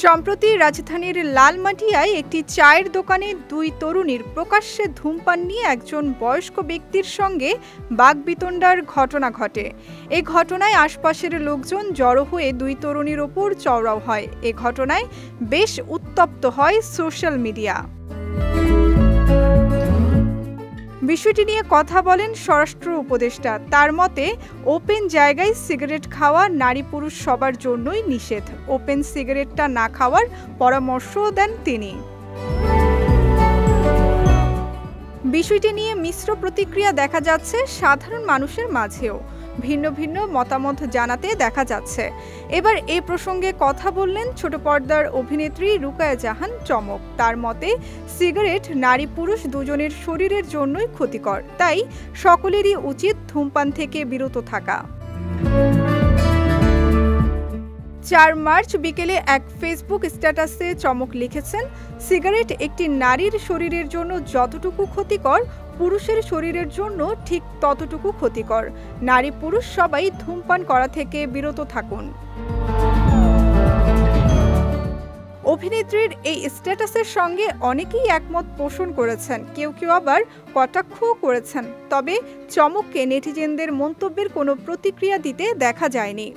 সম্প্রতি রাজধানীর লালমাটিয়ায় একটি চায়ের দোকানে দুই তরুণীর প্রকাশ্যে ধূমপান নিয়ে একজন বয়স্ক ব্যক্তির সঙ্গে বাকবিতণ্ডার ঘটনা ঘটে। এই ঘটনায় আশপাশের লোকজন জড়ো হয়ে দুই তরুণীর ওপর চড়াও হয়। এ ঘটনায় বেশ উত্তপ্ত হয় সোশ্যাল মিডিয়া। বিষয়টি নিয়ে কথা বলেন স্বরাষ্ট্র উপদেষ্টা। তার মতে, ওপেন জায়গায় সিগারেট খাওয়া নারী পুরুষ সবার জন্যই নিষেধ। ওপেন সিগারেটটা না খাওয়ার পরামর্শও দেন তিনি। বিষয়টি নিয়ে মিশ্র প্রতিক্রিয়া দেখা যাচ্ছে সাধারণ মানুষের মাঝেও। ভিন্ন ভিন্ন মতামত জানাতে দেখা যাচ্ছে। এবার এই প্রসঙ্গে কথা বললেন ছোট পর্দার অভিনেত্রী রুকায়া জাহান চমক। তার মতে, সিগারেট নারী পুরুষ দুজনের শরীরের জন্যই ক্ষতিকর, তাই সকলেরই উচিত ধূমপান থেকে বিরত থাকা। ৪ মার্চ বিকেলে এক ফেসবুক স্ট্যাটাসে চমক লিখেছেন, সিগারেট একটি নারীর শরীরের জন্য যতটুকু ক্ষতিকর, পুরুষের শরীরের জন্য ঠিক ততটুকু ক্ষতিকর। নারী পুরুষ সবাই ধূমপান করা থেকে বিরত থাকুন। অভিনেত্রীর এই স্ট্যাটাসের সঙ্গে অনেকেই একমত পোষণ করেছেন, কেউ কেউ আবার কটাক্ষও করেছেন। তবে চমককে নেটিজেনদের মন্তব্যের কোনো প্রতিক্রিয়া দিতে দেখা যায়নি।